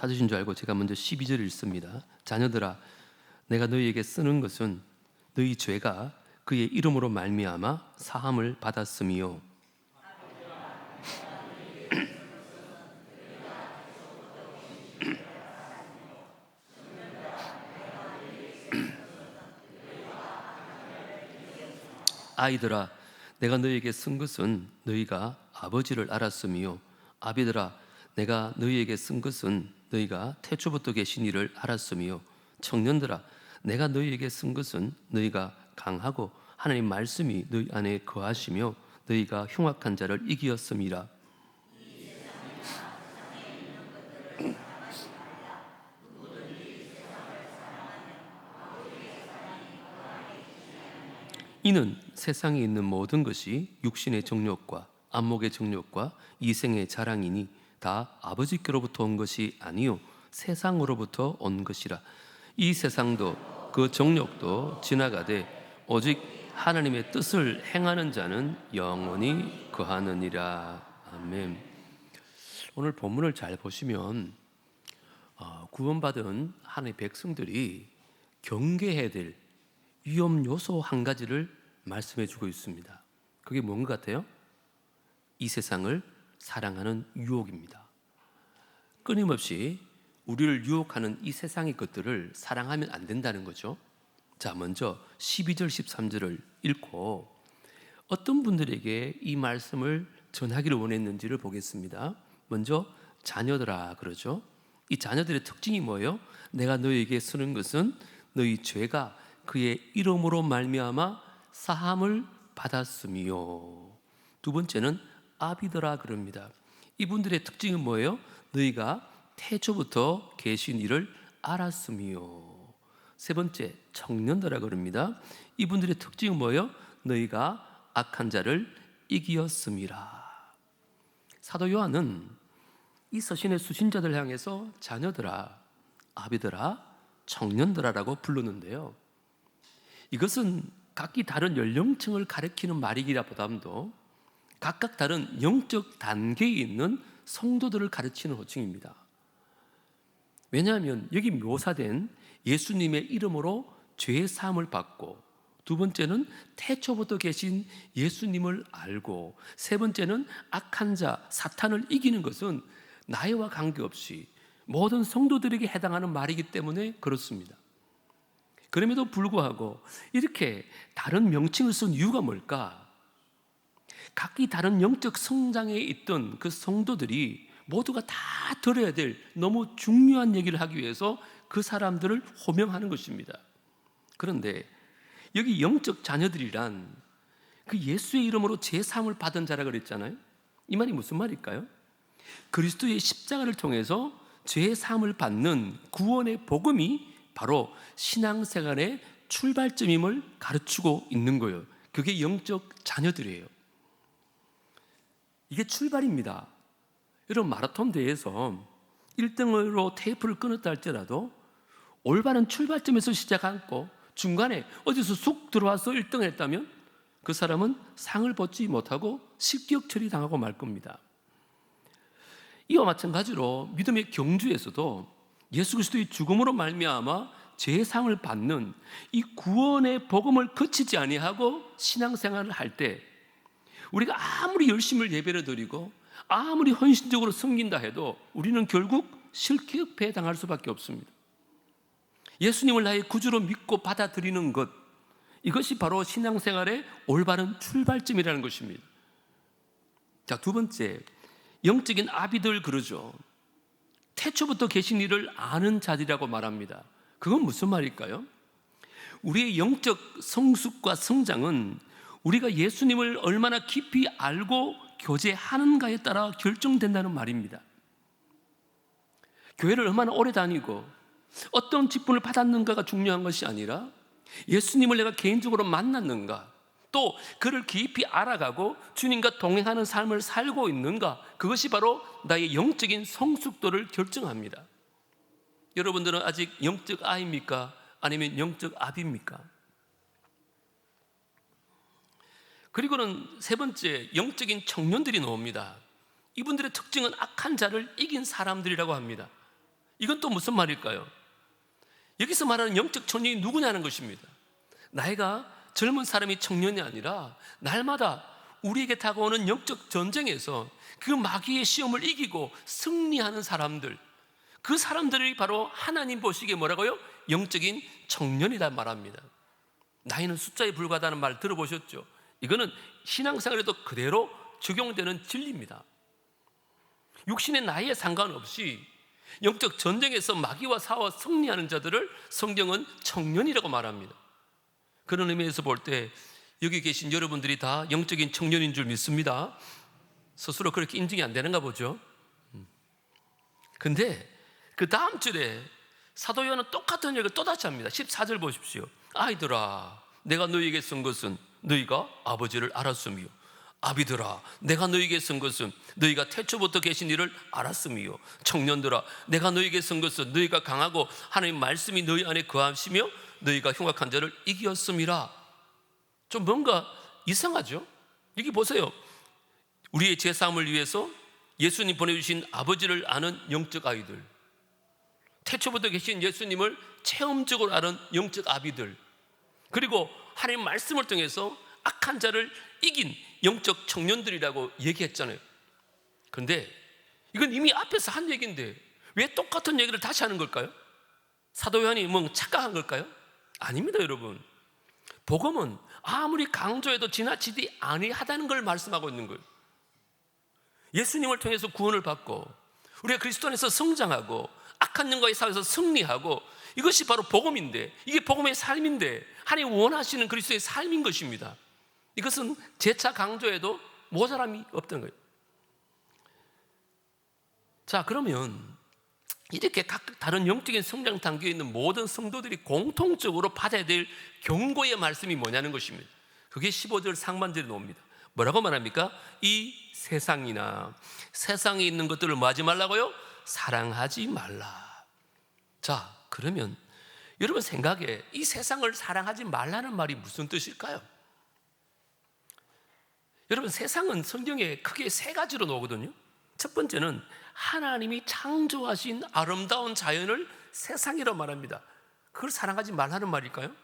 찾으신 줄 알고 제가 먼저 12절 읽습니다. 자녀들아, 내가 너희에게 쓰는 것은 너희 죄가 그의 이름으로 말미암아 사함을 받았음이요. 아이들아, 내가 너희에게 쓴 것은 너희가 아버지를 알았음이요. 아비들아, 내가 너희에게 쓴 것은 너희가 태초부터 계신 이를 알았음이요. 청년들아, 내가 너희에게 쓴 것은 너희가 강하고 하나님 말씀이 너희 안에 거하시며 너희가 흉악한 자를 이기었음이라. 이는 세상에 있는 모든 것이 육신의 정욕과 안목의 정욕과 이생의 자랑이니 다 아버지께로부터 온 것이 아니요 세상으로부터 온 것이라. 이 세상도 그 정욕도 지나가되 오직 하나님의 뜻을 행하는 자는 영원히 거하느니라. 아멘. 오늘 본문을 잘 보시면 구원받은 하나님의 백성들이 경계해야 될 위험 요소 한 가지를 말씀해 주고 있습니다. 그게 뭔 것 같아요? 이 세상을 사랑하는 유혹입니다. 끊임없이 우리를 유혹하는 이 세상의 것들을 사랑하면 안 된다는 거죠. 자, 먼저 12절 13절을 읽고 어떤 분들에게 이 말씀을 전하기를 원했는지를 보겠습니다. 먼저 자녀들아 그러죠. 이 자녀들의 특징이 뭐예요? 내가 너희에게 쓰는 것은 너희 죄가 그의 이름으로 말미암아 사함을 받았음이요. 두 번째는 아비들아 그럽니다. 이분들의 특징은 뭐예요? 너희가 태초부터 계신 이를 알았음이요. 세 번째 청년들아 그럽니다. 이분들의 특징은 뭐예요? 너희가 악한 자를 이기었음이라. 사도 요한은 이 서신의 수신자들 향해서 자녀들아, 아비들아, 청년들아라고 부르는데요. 이것은 각기 다른 연령층을 가리키는 말이기라 보다도 각각 다른 영적 단계에 있는 성도들을 가르치는 호칭입니다. 왜냐하면 여기 묘사된 예수님의 이름으로 죄의 사함을 받고, 두 번째는 태초부터 계신 예수님을 알고, 세 번째는 악한 자 사탄을 이기는 것은 나이와 관계없이 모든 성도들에게 해당하는 말이기 때문에 그렇습니다. 그럼에도 불구하고 이렇게 다른 명칭을 쓴 이유가 뭘까? 각기 다른 영적 성장에 있던 그 성도들이 모두가 다 들어야 될 너무 중요한 얘기를 하기 위해서 그 사람들을 호명하는 것입니다. 그런데 여기 영적 자녀들이란 그 예수의 이름으로 제사함을 받은 자라 그랬잖아요. 이 말이 무슨 말일까요? 그리스도의 십자가를 통해서 죄의 사함을 받는 구원의 복음이 바로 신앙생활의 출발점임을 가르치고 있는 거예요. 그게 영적 자녀들이에요. 이게 출발입니다. 여러분, 마라톤 대회에서 1등으로 테이프를 끊었다 할지라도 올바른 출발점에서 시작하고 중간에 어디서 쑥 들어와서 1등을 했다면 그 사람은 상을 받지 못하고 식격 처리당하고 말 겁니다. 이와 마찬가지로 믿음의 경주에서도 예수 그리스도의 죽음으로 말미암아 죄의 상을 받는 이 구원의 복음을 거치지 아니하고 신앙생활을 할 때 우리가 아무리 열심을 예배를 드리고 아무리 헌신적으로 섬긴다 해도 우리는 결국 실격패 당할 수밖에 없습니다. 예수님을 나의 구주로 믿고 받아들이는 것, 이것이 바로 신앙생활의 올바른 출발점이라는 것입니다. 자, 두 번째, 영적인 아비들 그러죠. 태초부터 계신 이를 아는 자들이라고 말합니다. 그건 무슨 말일까요? 우리의 영적 성숙과 성장은 우리가 예수님을 얼마나 깊이 알고 교제하는가에 따라 결정된다는 말입니다. 교회를 얼마나 오래 다니고 어떤 직분을 받았는가가 중요한 것이 아니라 예수님을 내가 개인적으로 만났는가, 또 그를 깊이 알아가고 주님과 동행하는 삶을 살고 있는가, 그것이 바로 나의 영적인 성숙도를 결정합니다. 여러분들은 아직 영적 아이입니까? 아니면 영적 아비입니까? 그리고는 세 번째, 영적인 청년들이 나옵니다. 이분들의 특징은 악한 자를 이긴 사람들이라고 합니다. 이건 또 무슨 말일까요? 여기서 말하는 영적 청년이 누구냐는 것입니다. 나이가 젊은 사람이 청년이 아니라 날마다 우리에게 다가오는 영적 전쟁에서 그 마귀의 시험을 이기고 승리하는 사람들, 그 사람들이 바로 하나님 보시기에 뭐라고요? 영적인 청년이란 말합니다. 나이는 숫자에 불과하다는 말 들어보셨죠? 이거는 신앙생활에도 그대로 적용되는 진리입니다. 육신의 나이에 상관없이 영적 전쟁에서 마귀와 싸워 승리하는 자들을 성경은 청년이라고 말합니다. 그런 의미에서 볼 때 여기 계신 여러분들이 다 영적인 청년인 줄 믿습니다. 스스로 그렇게 인증이 안 되는가 보죠. 근데 그 다음 절에 사도 요한은 똑같은 얘기를 또다시 합니다. 14절 보십시오. 아이들아, 내가 너희에게 쓴 것은 너희가 아버지를 알았음이요, 아비들아, 내가 너희에게 쓴 것은 너희가 태초부터 계신 이를 알았음이요, 청년들아, 내가 너희에게 쓴 것은 너희가 강하고 하나님 말씀이 너희 안에 거하시며 너희가 흉악한 자를 이기었음이라. 좀 뭔가 이상하죠? 여기 보세요. 우리의 제사함을 위해서 예수님 보내주신 아버지를 아는 영적 아이들, 태초부터 계신 예수님을 체험적으로 아는 영적 아비들, 그리고 하나님 말씀을 통해서 악한 자를 이긴 영적 청년들이라고 얘기했잖아요. 그런데 이건 이미 앞에서 한 얘기인데 왜 똑같은 얘기를 다시 하는 걸까요? 사도 요한이 뭐 착각한 걸까요? 아닙니다, 여러분. 복음은 아무리 강조해도 지나치지 아니하다는 걸 말씀하고 있는 거예요. 예수님을 통해서 구원을 받고 우리가 그리스도 안에서 성장하고 악한 영과의 싸워서 승리하고, 이것이 바로 복음인데, 이게 복음의 삶인데 하나님 원하시는 그리스도의 삶인 것입니다. 이것은 재차 강조해도 모자람이 없던 거예요. 자, 그러면 이렇게 각각 다른 영적인 성장 단계에 있는 모든 성도들이 공통적으로 받아야 될 경고의 말씀이 뭐냐는 것입니다. 그게 15절 상반절에 나옵니다. 뭐라고 말합니까? 이 세상이나 세상에 있는 것들을 뭐 하지 말라고요? 사랑하지 말라. 자, 그러면 여러분 생각에 이 세상을 사랑하지 말라는 말이 무슨 뜻일까요? 여러분, 세상은 성경에 크게 세 가지로 나오거든요. 첫 번째는 하나님이 창조하신 아름다운 자연을 세상이라고 말합니다. 그걸 사랑하지 말라는 말일까요?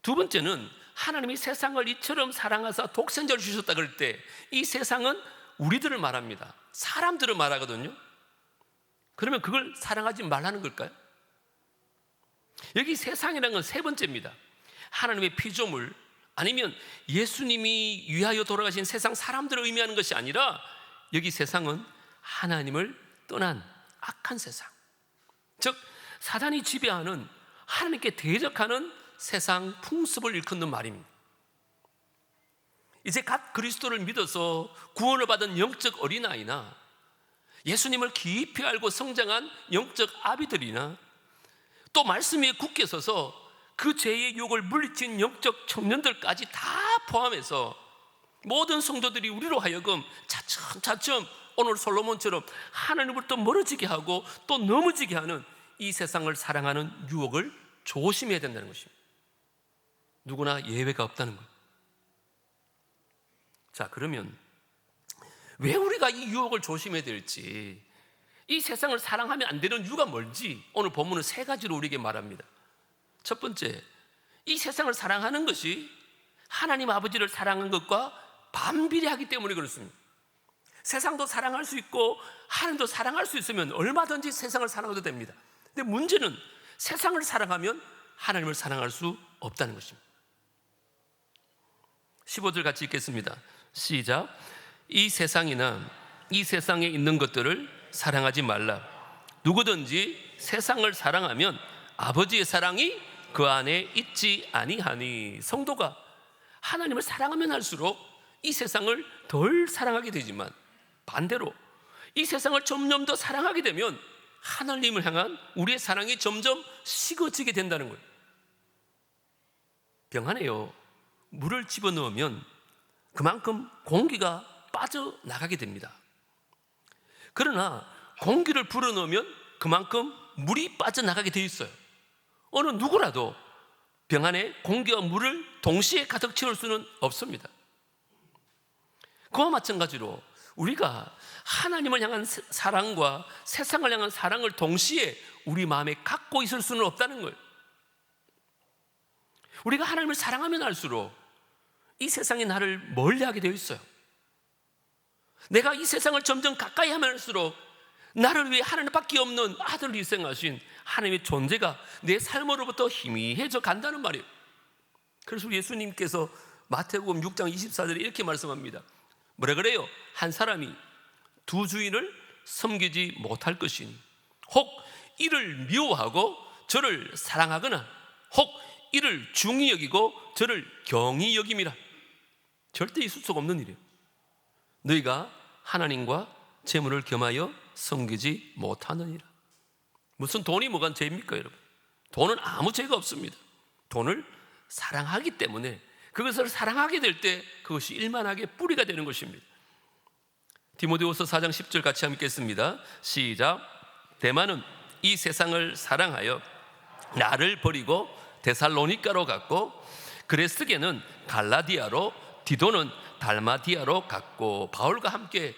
두 번째는 하나님이 세상을 이처럼 사랑하사 독생자를 주셨다 그럴 때 이 세상은 우리들을 말합니다. 사람들을 말하거든요. 그러면 그걸 사랑하지 말라는 걸까요? 여기 세상이라는 건 세 번째입니다. 하나님의 피조물, 아니면 예수님이 위하여 돌아가신 세상 사람들을 의미하는 것이 아니라 여기 세상은 하나님을 떠난 악한 세상, 즉 사단이 지배하는 하나님께 대적하는 세상 풍습을 일컫는 말입니다. 이제 갓 그리스도를 믿어서 구원을 받은 영적 어린아이나 예수님을 깊이 알고 성장한 영적 아비들이나 또 말씀 위에 굳게 서서 그 죄의 유혹을 물리친 영적 청년들까지 다 포함해서 모든 성도들이 우리로 하여금 차츰차츰 오늘 솔로몬처럼 하나님으로부터 멀어지게 하고 또 넘어지게 하는 이 세상을 사랑하는 유혹을 조심해야 된다는 것입니다. 누구나 예외가 없다는 거예요. 자, 그러면 왜 우리가 이 유혹을 조심해야 될지, 이 세상을 사랑하면 안 되는 이유가 뭔지 오늘 본문은 세 가지로 우리에게 말합니다. 첫 번째, 이 세상을 사랑하는 것이 하나님 아버지를 사랑하는 것과 반비례하기 때문에 그렇습니다. 세상도 사랑할 수 있고 하나님도 사랑할 수 있으면 얼마든지 세상을 사랑해도 됩니다. 근데 문제는 세상을 사랑하면 하나님을 사랑할 수 없다는 것입니다. 15절 같이 읽겠습니다. 시작. 이 세상이나 이 세상에 있는 것들을 사랑하지 말라. 누구든지 세상을 사랑하면 아버지의 사랑이 그 안에 있지 아니하니. 성도가 하나님을 사랑하면 할수록 이 세상을 덜 사랑하게 되지만 반대로 이 세상을 점점 더 사랑하게 되면 하나님을 향한 우리의 사랑이 점점 식어지게 된다는 거예요. 병 안에요, 물을 집어넣으면 그만큼 공기가 빠져나가게 됩니다. 그러나 공기를 불어넣으면 그만큼 물이 빠져나가게 되어 있어요. 어느 누구라도 병 안에 공기와 물을 동시에 가득 채울 수는 없습니다. 그와 마찬가지로 우리가 하나님을 향한 사랑과 세상을 향한 사랑을 동시에 우리 마음에 갖고 있을 수는 없다는 거예요. 우리가 하나님을 사랑하면 할수록 이 세상이 나를 멀리하게 되어 있어요. 내가 이 세상을 점점 가까이 하면 할수록 나를 위해 하나님밖에 없는 아들을 희생하신 하나님의 존재가 내 삶으로부터 희미해져 간다는 말이에요. 그래서 예수님께서 마태복음 6장 24절에 이렇게 말씀합니다. 뭐라 그래요? 한 사람이 두 주인을 섬기지 못할 것이니 혹 이를 미워하고 저를 사랑하거나 혹 이를 중히 여기고 저를 경히 여김이라. 절대 있을 수가 없는 일이에요. 너희가 하나님과 재물을 겸하여 섬기지 못하느니라. 무슨 돈이 뭐가 죄입니까, 여러분? 돈은 아무 죄가 없습니다. 돈을 사랑하기 때문에 그것을 사랑하게 될 때 그것이 일만하게 뿌리가 되는 것입니다. 디모데후서 4장 10절 같이 함께 읽겠습니다. 시작. 대만은 이 세상을 사랑하여 나를 버리고 데살로니가로 갔고 그레스게는 갈라디아로 디도는 달마디아로 갔고 바울과 함께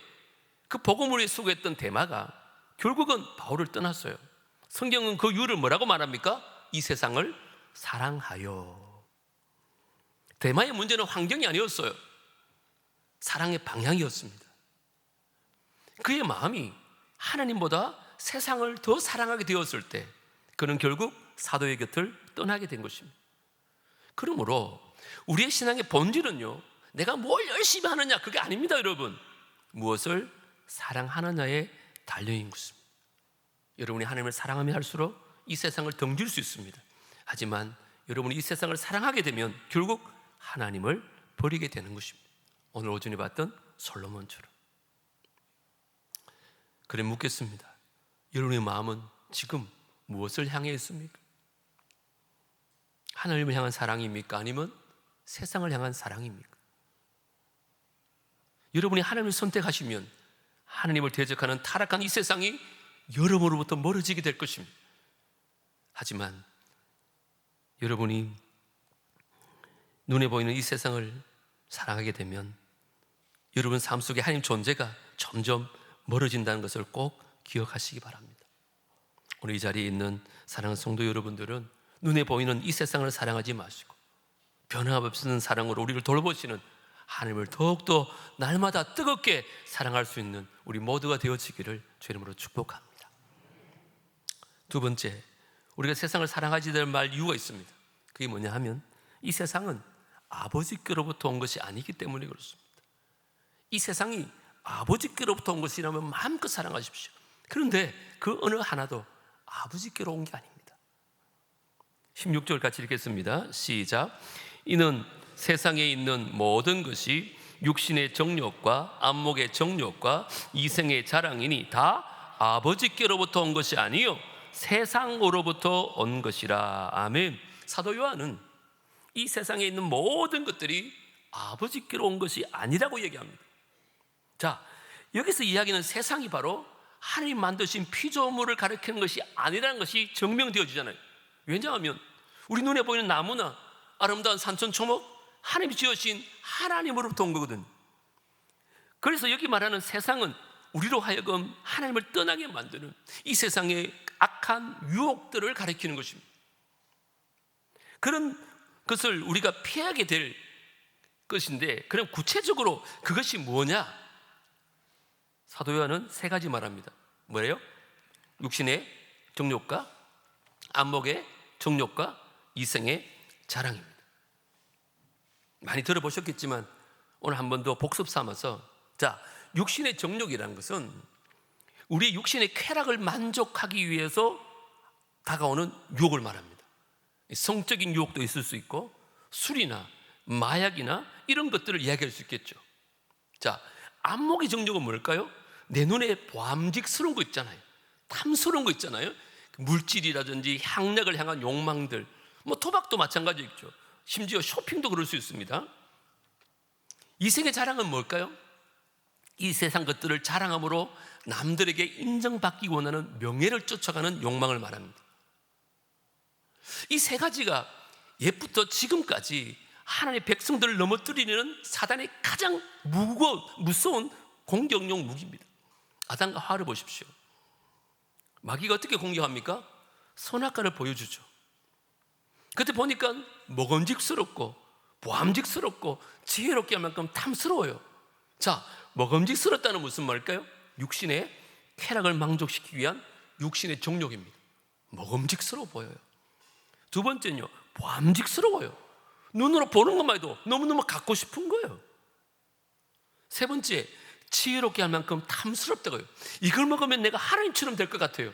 그 복음을 수고했던 데마가 결국은 바울을 떠났어요. 성경은 그 이유를 뭐라고 말합니까? 이 세상을 사랑하여. 데마의 문제는 환경이 아니었어요. 사랑의 방향이었습니다. 그의 마음이 하나님보다 세상을 더 사랑하게 되었을 때 그는 결국 사도의 곁을 떠나게 된 것입니다. 그러므로 우리의 신앙의 본질은요, 내가 뭘 열심히 하느냐 그게 아닙니다, 여러분. 무엇을 사랑하느냐에 달려있는 것입니다. 여러분이 하나님을 사랑하면 할수록 이 세상을 덤질 수 있습니다. 하지만 여러분이 이 세상을 사랑하게 되면 결국 하나님을 버리게 되는 것입니다. 오늘 오전에 봤던 솔로몬처럼. 그래 묻겠습니다. 여러분의 마음은 지금 무엇을 향해 있습니까? 하나님을 향한 사랑입니까? 아니면 세상을 향한 사랑입니까? 여러분이 하나님을 선택하시면 하나님을 대적하는 타락한 이 세상이 여러분으로부터 멀어지게 될 것입니다. 하지만 여러분이 눈에 보이는 이 세상을 사랑하게 되면 여러분 삶 속에 하나님 존재가 점점 멀어진다는 것을 꼭 기억하시기 바랍니다. 오늘 이 자리에 있는 사랑하는 성도 여러분들은 눈에 보이는 이 세상을 사랑하지 마시고 변함없는 사랑으로 우리를 돌보시는 하나님을 더욱더 날마다 뜨겁게 사랑할 수 있는 우리 모두가 되어지기를 주 이름으로 축복합니다. 두 번째, 우리가 세상을 사랑하지 될 말 이유가 있습니다. 그게 뭐냐 하면 이 세상은 아버지께로부터 온 것이 아니기 때문에 그렇습니다. 이 세상이 아버지께로부터 온 것이라면 마음껏 사랑하십시오. 그런데 그 어느 하나도 아버지께로 온 게 아닙니다. 16절 같이 읽겠습니다. 시작. 이는 세상에 있는 모든 것이 육신의 정욕과 안목의 정욕과 이생의 자랑이니 다 아버지께로부터 온 것이 아니요 세상으로부터 온 것이라. 아멘. 사도 요한은 이 세상에 있는 모든 것들이 아버지께로 온 것이 아니라고 얘기합니다. 자, 여기서 이야기는 세상이 바로 하나님 만드신 피조물을 가리키는 것이 아니라는 것이 증명되어지잖아요. 왜냐하면 우리 눈에 보이는 나무나 아름다운 산천초목 하나님이 지으신 하나님으로부터 온 거거든. 그래서 여기 말하는 세상은 우리로 하여금 하나님을 떠나게 만드는 이 세상의 악한 유혹들을 가리키는 것입니다. 그런 것을 우리가 피하게 될 것인데, 그럼 구체적으로 그것이 뭐냐? 사도 요한은 세 가지 말합니다. 뭐예요? 육신의 정욕과 안목의 정욕과 이생의 자랑입니다. 많이 들어보셨겠지만 오늘 한 번 더 복습 삼아서, 자, 육신의 정욕이라는 것은 우리 육신의 쾌락을 만족하기 위해서 다가오는 유혹을 말합니다. 성적인 유혹도 있을 수 있고 술이나 마약이나 이런 것들을 이야기할 수 있겠죠. 자, 안목의 정욕은 뭘까요? 내 눈에 보암직스러운 거 있잖아요. 탐스러운 거 있잖아요. 물질이라든지 향락을 향한 욕망들, 뭐 토박도 마찬가지겠죠. 심지어 쇼핑도 그럴 수 있습니다. 이생의 자랑은 뭘까요? 이 세상 것들을 자랑함으로 남들에게 인정받기 원하는 명예를 쫓아가는 욕망을 말합니다. 이 세 가지가 옛부터 지금까지 하나님의 백성들을 넘어뜨리는 사단의 가장 무서운 공격용 무기입니다. 아담과 하와를 보십시오. 마귀가 어떻게 공격합니까? 선악과를 보여주죠. 그때 보니까 먹음직스럽고 보암직스럽고 지혜롭게 할 만큼 탐스러워요. 자, 먹음직스럽다는 무슨 말일까요? 육신의 쾌락을 만족시키기 위한 육신의 정욕입니다. 먹음직스러워 보여요. 두 번째는요, 보암직스러워요. 눈으로 보는 것만 해도 너무너무 갖고 싶은 거예요. 세 번째, 지혜롭게 할 만큼 탐스럽다고요. 이걸 먹으면 내가 하나님처럼 될 것 같아요.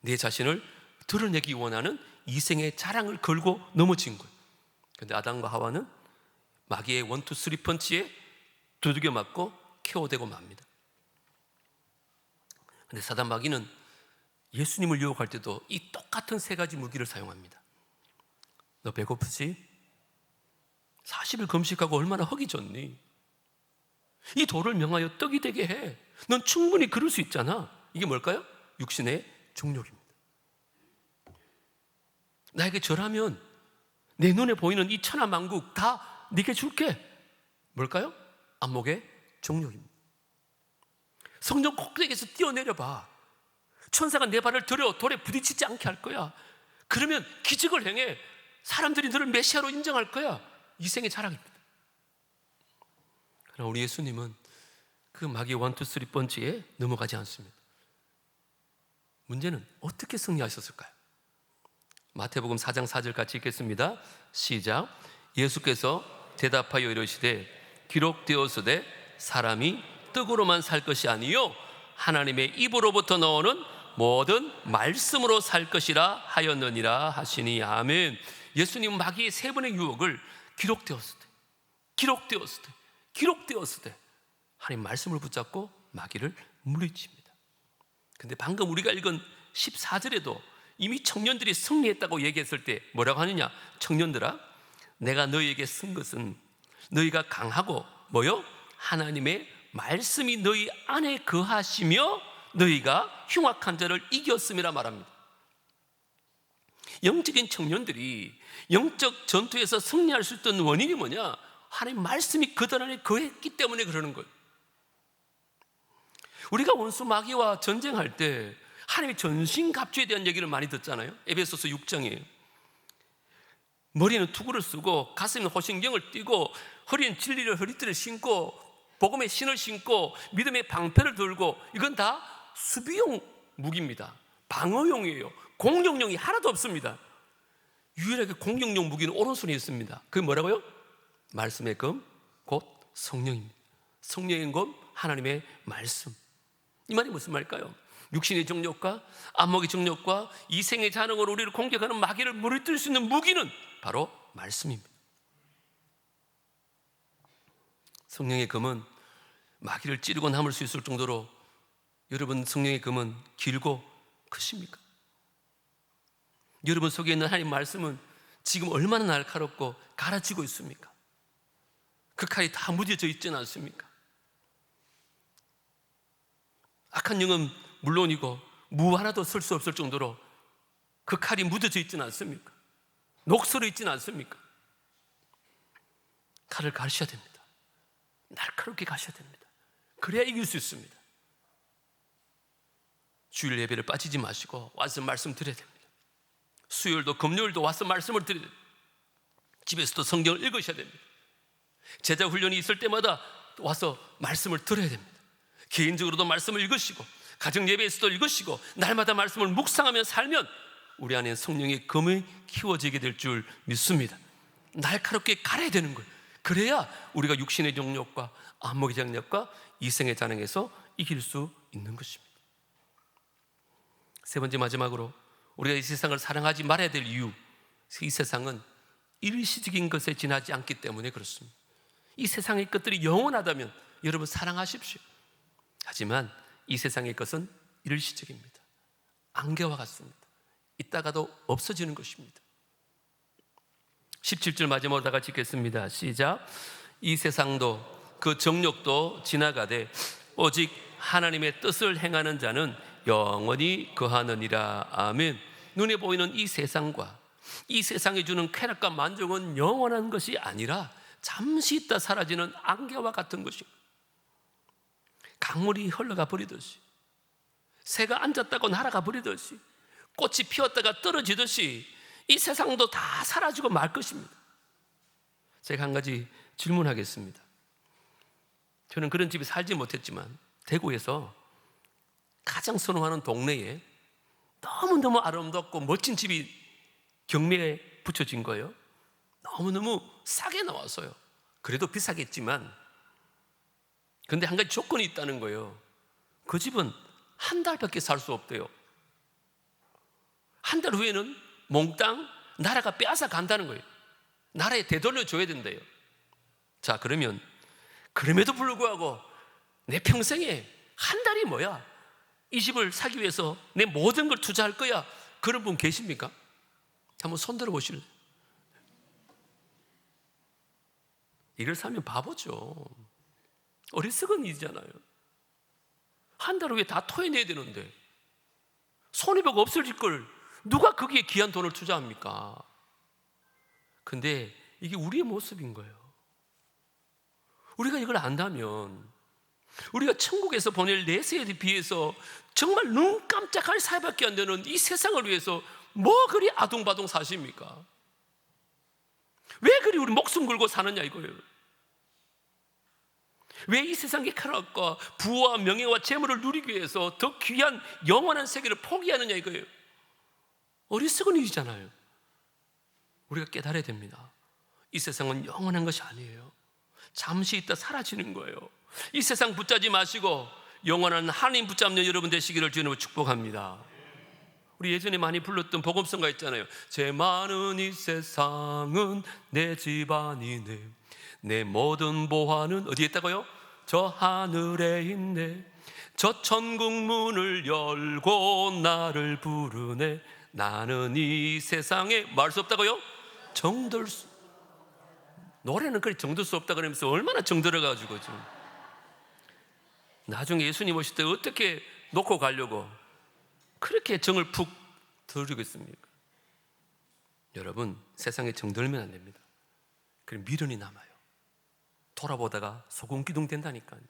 내 자신을 드러내기 원하는 이생의 자랑을 걸고 넘어진 거예요. 그런데 아담과 하와는 마귀의 원투 쓰리 펀치에 두들겨 맞고 KO되고 맙니다. 그런데 사단 마귀는 예수님을 유혹할 때도 이 똑같은 세 가지 무기를 사용합니다. 너 배고프지? 40일 금식하고 얼마나 허기 졌니? 이 돌을 명하여 떡이 되게 해. 넌 충분히 그럴 수 있잖아. 이게 뭘까요? 육신의 정욕입니다. 나에게 절하면 내 눈에 보이는 이 천하만국 다 네게 줄게. 뭘까요? 안목의 정욕입니다. 성전 꼭대기에서 뛰어내려 봐. 천사가 내 발을 들여 돌에 부딪히지 않게 할 거야. 그러면 기적을 행해. 사람들이 너를 메시아로 인정할 거야. 이생의 자랑입니다. 그러나 우리 예수님은 그 마귀의 원투 쓰리 펀치에 넘어가지 않습니다. 문제는 어떻게 승리하셨을까요? 마태복음 4장 4절 같이 읽겠습니다. 시작. 예수께서 대답하여 이르시되 기록되었으되 사람이 떡으로만 살 것이 아니요 하나님의 입으로부터 나오는 모든 말씀으로 살 것이라 하였느니라 하시니. 아멘. 예수님은 마귀의 세 번의 유혹을 기록되었을 때 하나님 말씀을 붙잡고 마귀를 물리칩니다. 그런데 방금 우리가 읽은 14절에도 이미 청년들이 승리했다고 얘기했을 때 뭐라고 하느냐? 청년들아, 내가 너희에게 쓴 것은 너희가 강하고 뭐요? 하나님의 말씀이 너희 안에 거하시며 너희가 흉악한 자를 이겼음이라 말합니다. 영적인 청년들이 영적 전투에서 승리할 수 있던 원인이 뭐냐? 하나님 말씀이 그들 안에 거했기 때문에 그러는 거예요. 우리가 원수 마귀와 전쟁할 때 하나님의 전신갑주에 대한 얘기를 많이 듣잖아요. 에베소서 6장이에요. 머리는 투구를 쓰고 가슴에는 호신경을 띠고 허리는 진리를 허리띠를 신고 복음의 신을 신고 믿음의 방패를 들고, 이건 다 수비용 무기입니다. 방어용이에요. 공격용이 하나도 없습니다. 유일하게 공격용 무기는 오른손에 있습니다. 그게 뭐라고요? 말씀의 검, 곧 성령입니다. 성령의 검, 하나님의 말씀. 이 말이 무슨 말일까요? 육신의 정욕과 안목의 정욕과 이생의 자능으로 우리를 공격하는 마귀를 무너뜨릴 수 있는 무기는 바로 말씀입니다. 성령의 검은 마귀를 찌르고 남을 수 있을 정도로, 여러분 성령의 검은 길고 크십니까? 여러분 속에 있는 하나님 말씀은 지금 얼마나 날카롭고 갈아지고 있습니까? 그 칼이 다 무뎌져 있지는 않습니까? 악한 영은 물론이고 무 하나도 쓸 수 없을 정도로 그 칼이 묻어져 있지는 않습니까? 녹슬어 있지는 않습니까? 칼을 가르쳐야 됩니다. 날카롭게 가셔야 됩니다. 그래야 이길 수 있습니다. 주일 예배를 빠지지 마시고 와서 말씀 드려야 됩니다. 수요일도 금요일도 와서 말씀을 드려야 됩니다. 집에서도 성경을 읽으셔야 됩니다. 제자 훈련이 있을 때마다 와서 말씀을 들어야 됩니다. 개인적으로도 말씀을 읽으시고 가정 예배에서도 읽으시고 날마다 말씀을 묵상하며 살면 우리 안에 성령의 검이 키워지게 될 줄 믿습니다. 날카롭게 갈아야 되는 거예요. 그래야 우리가 육신의 정욕과 안목의 정욕과 이생의 자능에서 이길 수 있는 것입니다. 세 번째, 마지막으로 우리가 이 세상을 사랑하지 말아야 될 이유, 이 세상은 일시적인 것에 지나지 않기 때문에 그렇습니다. 이 세상의 것들이 영원하다면 여러분 사랑하십시오. 하지만 이 세상의 것은 일시적입니다. 안개와 같습니다. 있다가도 없어지는 것입니다. 17절 마지막으로 다 같이 읽겠습니다. 시작. 이 세상도 그 정욕도 지나가되 오직 하나님의 뜻을 행하는 자는 영원히 거하느니라. 아멘. 눈에 보이는 이 세상과 이 세상이 주는 쾌락과 만족은 영원한 것이 아니라 잠시 있다 사라지는 안개와 같은 것입니다. 강물이 흘러가 버리듯이, 새가 앉았다고 날아가 버리듯이, 꽃이 피었다가 떨어지듯이 이 세상도 다 사라지고 말 것입니다. 제가 한 가지 질문하겠습니다. 저는 그런 집에 살지 못했지만 대구에서 가장 선호하는 동네에 너무너무 아름답고 멋진 집이 경매에 붙여진 거예요. 너무너무 싸게 나와서요. 그래도 비싸겠지만, 근데 한 가지 조건이 있다는 거예요. 그 집은 한 달밖에 살 수 없대요. 한 달 후에는 몽땅 나라가 빼앗아 간다는 거예요. 나라에 되돌려 줘야 된대요. 자, 그러면 그럼에도 불구하고 내 평생에 한 달이 뭐야? 이 집을 사기 위해서 내 모든 걸 투자할 거야. 그런 분 계십니까? 한번 손 들어 보실래요? 이걸 사면 바보죠. 어리석은 일이잖아요. 한 달 후에 다 토해내야 되는데 손해보고 없어질 걸 누가 거기에 귀한 돈을 투자합니까? 근데 이게 우리의 모습인 거예요. 우리가 이걸 안다면 우리가 천국에서 보낼 내세에 비해서 정말 눈 깜짝할 사이밖에 안 되는 이 세상을 위해서 뭐 그리 아둥바둥 사십니까? 왜 그리 우리 목숨 걸고 사느냐 이거예요. 왜 이 세상의 쾌락과 부와 명예와 재물을 누리기 위해서 더 귀한 영원한 세계를 포기하느냐 이거예요. 어리석은 일이잖아요. 우리가 깨달아야 됩니다. 이 세상은 영원한 것이 아니에요. 잠시 있다 사라지는 거예요. 이 세상 붙잡지 마시고 영원한 하나님 붙잡는 여러분 되시기를 주님으로 축복합니다. 우리 예전에 많이 불렀던 복음성가 있잖아요. 제 많은 이 세상은 내 집안이네, 내 모든 보화는 어디에 있다고요? 저 하늘에 있네. 저 천국 문을 열고 나를 부르네. 나는 이 세상에 말 수 없다고요? 정들 수, 노래는 그래 정들 수 없다 그러면서 얼마나 정들어가지고 지금 나중에 예수님 오실 때 어떻게 놓고 가려고 그렇게 정을 푹 들이겠습니까? 여러분, 세상에 정들면 안 됩니다. 그럼 미련이 남아요. 돌아보다가 소금기둥 된다니까요.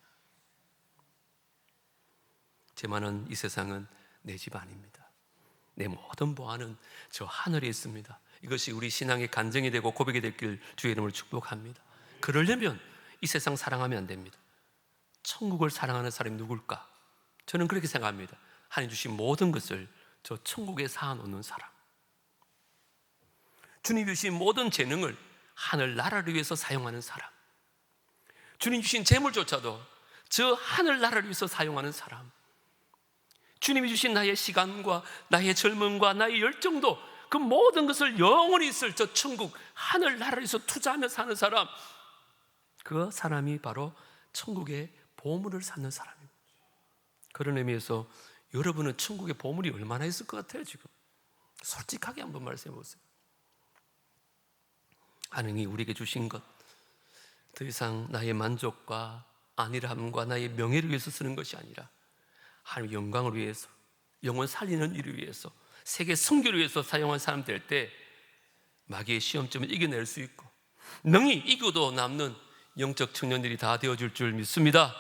제 많은 이 세상은 내 집 아닙니다. 내 모든 보화는 저 하늘에 있습니다. 이것이 우리 신앙의 간증이 되고 고백이 됐길 주의 이름으로 축복합니다. 그러려면 이 세상 사랑하면 안 됩니다. 천국을 사랑하는 사람이 누굴까? 저는 그렇게 생각합니다. 하나님 주신 모든 것을 저 천국에 쌓아놓는 사람, 주님 주신 모든 재능을 하늘 나라를 위해서 사용하는 사람, 주님 주신 재물조차도 저 하늘 나라를 위해서 사용하는 사람, 주님이 주신 나의 시간과 나의 젊음과 나의 열정도 그 모든 것을 영원히 있을 저 천국 하늘 나라를 위해서 투자하며 사는 사람, 그 사람이 바로 천국의 보물을 찾는 사람입니다. 그런 의미에서 여러분은 천국의 보물이 얼마나 있을 것 같아요? 지금 솔직하게 한번 말씀해 보세요. 하느님이 우리에게 주신 것, 더 이상 나의 만족과 안일함과 나의 명예를 위해서 쓰는 것이 아니라 하나님의 영광을 위해서, 영혼 살리는 일을 위해서, 세계 선교를 위해서 사용한 사람 될 때 마귀의 시험점을 이겨낼 수 있고 능히 이겨도 남는 영적 청년들이 다 되어줄 줄 믿습니다.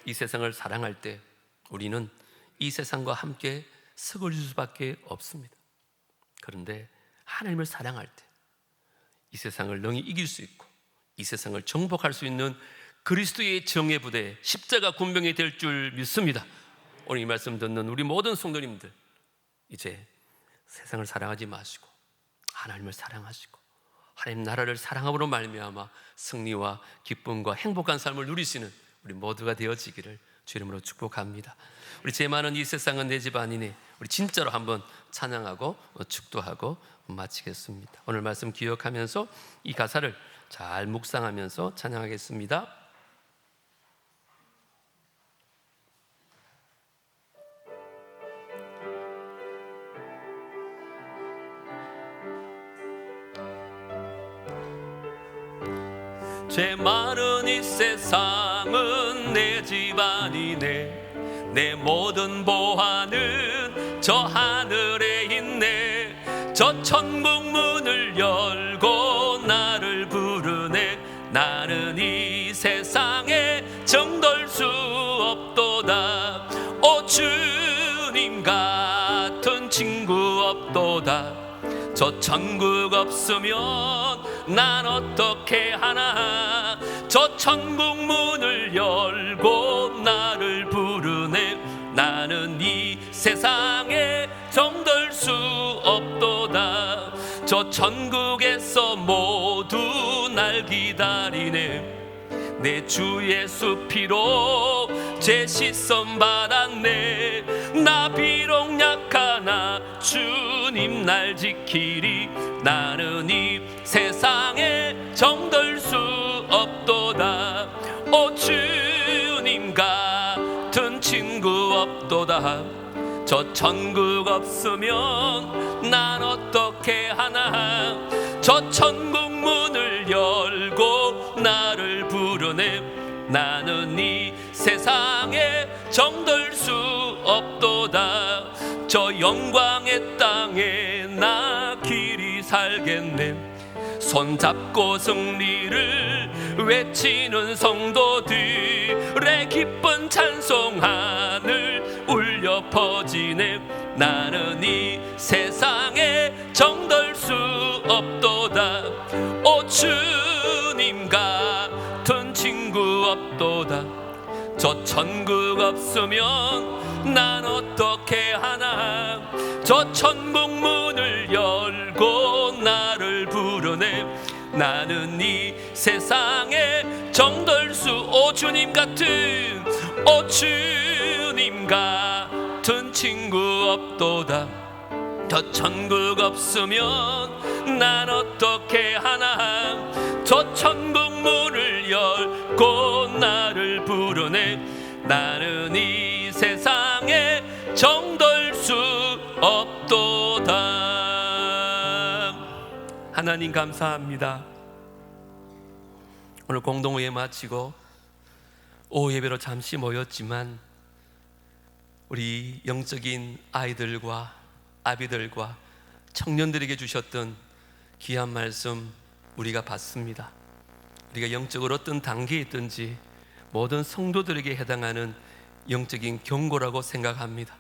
이 세상을 사랑할 때 우리는 이 세상과 함께 서글질 수밖에 없습니다. 그런데 하나님을 사랑할 때 이 세상을 능히 이길 수 있고 이 세상을 정복할 수 있는 그리스도의 정예 부대, 십자가 군병이 될 줄 믿습니다. 오늘 이 말씀 듣는 우리 모든 성도님들, 이제 세상을 사랑하지 마시고 하나님을 사랑하시고 하나님 나라를 사랑함으로 말미암아 승리와 기쁨과 행복한 삶을 누리시는 우리 모두가 되어지기를 주 이름으로 축복합니다. 우리 제 많은 이 세상은 내 집 아니네, 우리 진짜로 한번 찬양하고 축도하고 마치겠습니다. 오늘 말씀 기억하면서 이 가사를 잘 묵상하면서 찬양하겠습니다. 죄 많은 이 세상은 내 집 아니네, 내 모든 보화는 저 하늘에 있네. 저 천국 문을 열고 나를 부르네. 나는 이 세상에 정돌 수 없도 오 주님 같은 친구 없도다. 저 천국 없으면 난 어떻게 하나. 저 천국 문을 열고 나를 부르네. 나는 이 세상에 정들 수 없도다. 저 천국에서 모두 날 기다리네. 내 주 예수 피로 제 시선 받았네. 나 비록 약하나 주님 날 지키리. 나는 이 세상에 정들 수 없도다. 오 주님 같은 친구 없도다. 저 천국 없으면 난 어떻게 하나. 저 천국 문을 열고 나를 부르네. 나는 이 세상에 정들 수 없도다. 저 영광의 땅에 나 길이 살겠네. 손잡고 승리를 외치는 성도들의 기쁜 찬송 하늘 울려 퍼지네. 나는 이 세상에 정들 수 없도다. 오 주님 같은 친구 없도다. 저 천국 없으면 난 어떻게 하나. 저 천국 문을 열고 나를 부르네. 나는 이 세상에 정들 수. 오 주님 같은, 오 주님 같은 친구 없도다. 저 천국 없으면 난 어떻게 하나. 저 천국 문을 열고 나를 부르네. 나는 이 세상에 정들 수 없도다. 하나님 감사합니다. 오늘 공동회의 마치고 오후 예배로 잠시 모였지만 우리 영적인 아이들과 아비들과 청년들에게 주셨던 귀한 말씀 우리가 봤습니다. 우리가 영적으로 어떤 단계에 있든지 모든 성도들에게 해당하는 영적인 경고라고 생각합니다.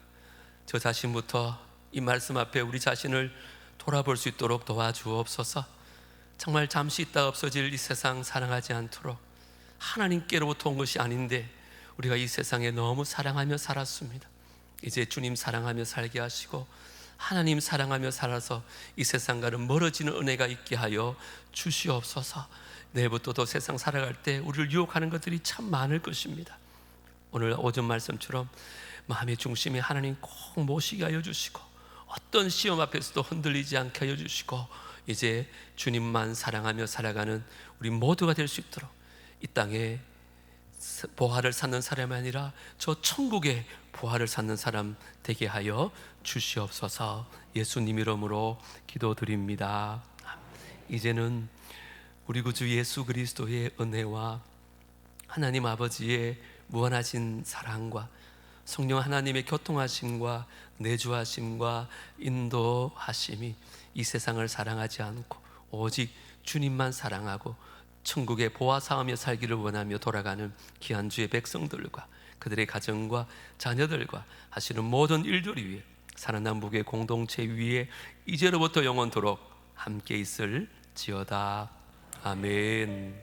저 자신부터 이 말씀 앞에 우리 자신을 돌아볼 수 있도록 도와주옵소서. 정말 잠시 있다 없어질 이 세상 사랑하지 않도록, 하나님께로부터 온 것이 아닌데 우리가 이 세상에 너무 사랑하며 살았습니다. 이제 주님 사랑하며 살게 하시고 하나님 사랑하며 살아서 이 세상과는 멀어지는 은혜가 있게 하여 주시옵소서. 내일부터도 세상 살아갈 때 우리를 유혹하는 것들이 참 많을 것입니다. 오늘 오전 말씀처럼 마음의 중심에 하나님 꼭 모시게 하여 주시고 어떤 시험 앞에서도 흔들리지 않게 하여 주시고 이제 주님만 사랑하며 살아가는 우리 모두가 될 수 있도록 이 땅에 보화를 찾는 사람이 아니라 저 천국에 보화를 찾는 사람 되게 하여 주시옵소서. 예수님 이름으로 기도드립니다. 이제는 우리 구주 예수 그리스도의 은혜와 하나님 아버지의 무한하신 사랑과 성령 하나님의 교통하심과 내주하심과 인도하심이 이 세상을 사랑하지 않고 오직 주님만 사랑하고 천국에 보아 쌓으며 살기를 원하며 돌아가는 귀한 주의 백성들과 그들의 가정과 자녀들과 하시는 모든 일들 위해 살아남북의 공동체 위에 이제로부터 영원토록 함께 있을지어다. 아멘.